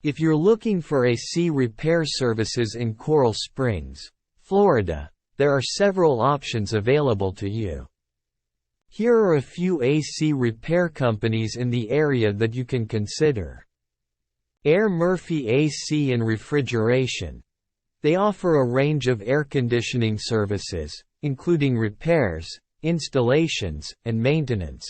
If you're looking for AC repair services in Coral Springs, Florida, there are several options available to you. Here are a few AC repair companies in the area that you can consider. Air Murphy AC and Refrigeration. They offer a range of air conditioning services, including repairs, installations, and maintenance.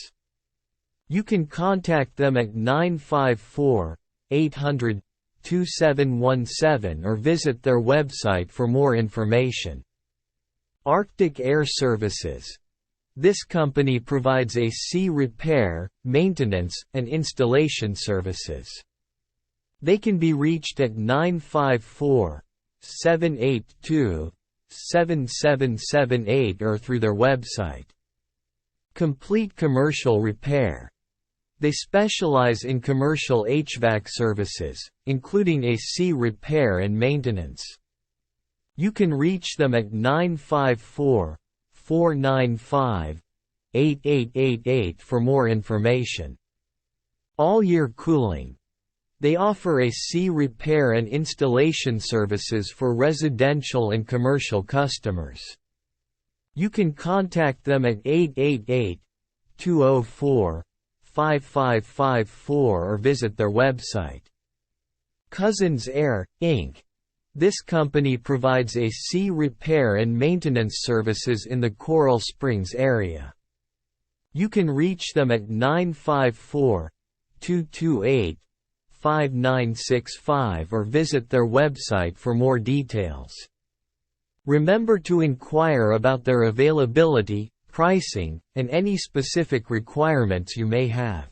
You can contact them at 954-800-2717 or visit their website for more information. Arctic Air Services. This company provides AC repair, maintenance, and installation services. They can be reached at 954-782-7778 or through their website. Complete Commercial Repair. They specialize in commercial HVAC services, including AC repair and maintenance. You can reach them at 954-495-8888 for more information. All Year Cooling. They offer AC repair and installation services for residential and commercial customers. You can contact them at 888-204-5554 or visit their website. Cousins Air, Inc. This company provides AC repair and maintenance services in the Coral Springs area. You can reach them at 954-228-5965 or visit their website for more details. Remember to inquire about their availability, pricing, and any specific requirements you may have.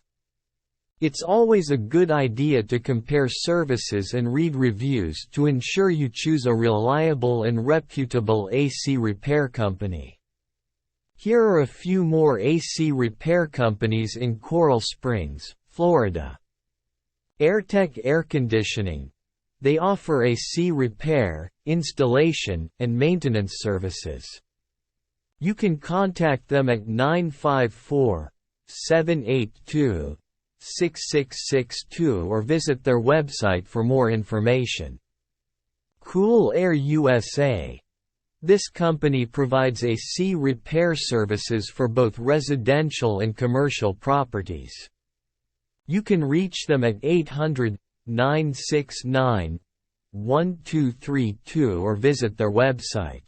It's always a good idea to compare services and read reviews to ensure you choose a reliable and reputable AC repair company. Here are a few more AC repair companies in Coral Springs, Florida. AirTech Air Conditioning. They offer AC repair, installation, and maintenance services. You can contact them at 954-782-6662 or visit their website for more information. Cool Air USA. This company provides AC repair services for both residential and commercial properties. You can reach them at 800-969-1232 or visit their website.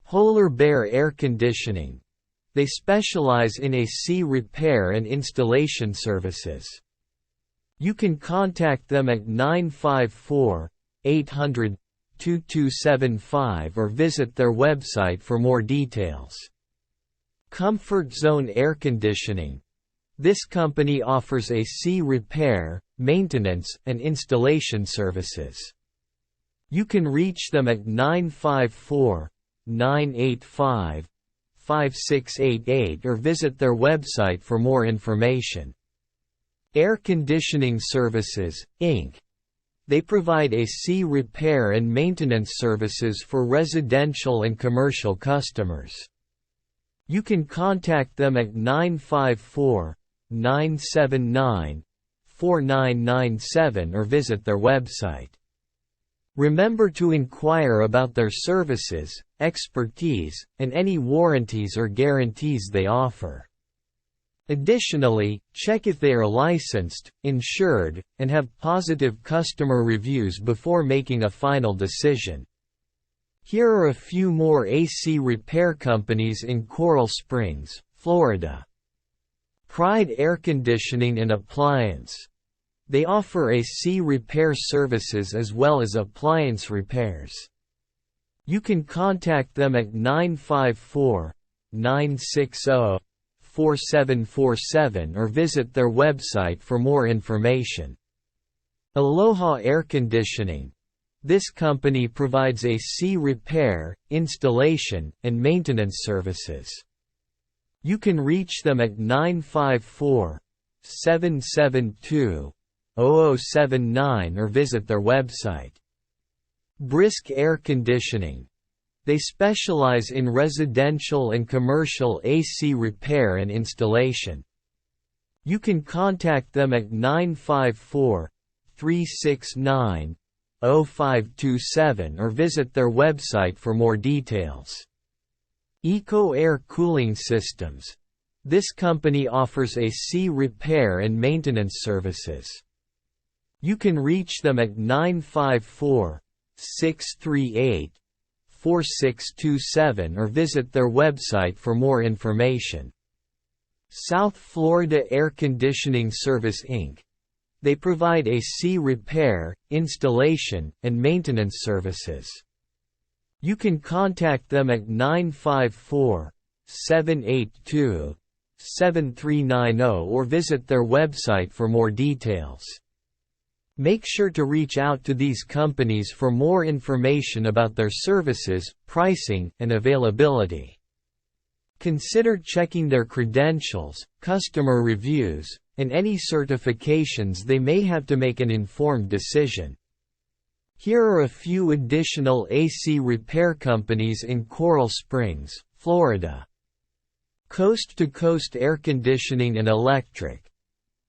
Polar Bear Air Conditioning. They specialize in AC repair and installation services. You can contact them at 954-800-2275 or visit their website for more details. Comfort Zone Air Conditioning. This company offers AC repair, maintenance, and installation services. You can reach them at 954-985-5688 or visit their website for more information. Air Conditioning Services, Inc. They provide AC repair and maintenance services for residential and commercial customers. You can contact them at 954-979-4997 or visit their website. Remember to inquire about their services, expertise, and any warranties or guarantees they offer. Additionally, check if they are licensed, insured, and have positive customer reviews before making a final decision. Here are a few more AC repair companies in Coral Springs, Florida. Pride Air Conditioning and Appliance. They offer AC repair services as well as appliance repairs. You can contact them at 954-960-4747 or visit their website for more information. Aloha Air Conditioning. This company provides AC repair, installation, and maintenance services. You can reach them at 954-772-0079 or visit their website. Brisk Air Conditioning. They specialize in residential and commercial AC repair and installation. You can contact them at 369-0527 or visit their website for more details. Eco Air Cooling Systems. This company offers AC repair and maintenance services. You can reach them at 954-638-4627 or visit their website for more information. South Florida Air Conditioning Service Inc. They provide AC repair, installation, and maintenance services. You can contact them at 954-782-7390 or visit their website for more details. Make sure to reach out to these companies for more information about their services, pricing, and availability. Consider checking their credentials, customer reviews, and any certifications they may have to make an informed decision. Here are a few additional AC repair companies in Coral Springs, Florida. Coast to Coast Air Conditioning and Electric.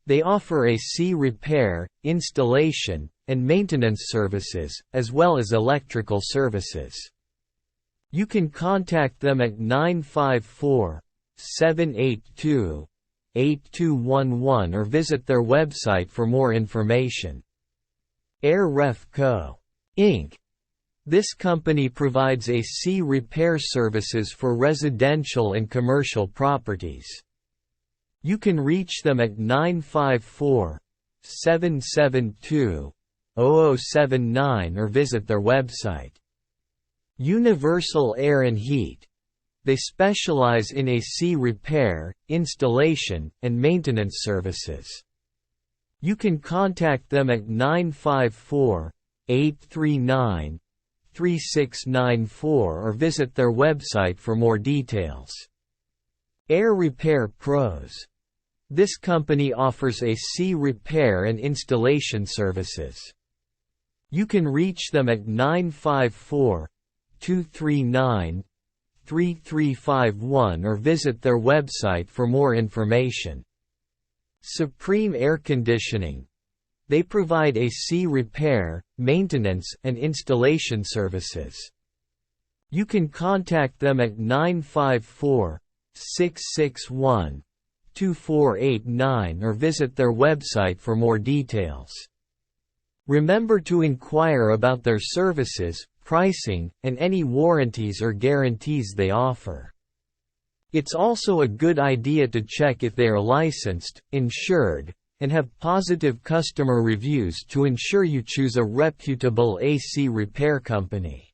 They offer AC repair, installation, and maintenance services, as well as electrical services. You can contact them at 954-782-8211 or visit their website for more information. Air Ref Co. Inc. This company provides AC repair services for residential and commercial properties. You can reach them at 954-772-0079 or visit their website. Universal Air and Heat. They specialize in AC repair, installation, and maintenance services. You can contact them at 954-839-3694 or visit their website for more details. Air Repair Pros. This company offers AC repair and installation services. You can reach them at 954-239-3351 or visit their website for more information. Supreme Air Conditioning. They provide AC repair, maintenance, and installation services. You can contact them at 954-661-2489 or visit their website for more details. Remember to inquire about their services, pricing, and any warranties or guarantees they offer. It's also a good idea to check if they are licensed, insured, and have positive customer reviews to ensure you choose a reputable AC repair company.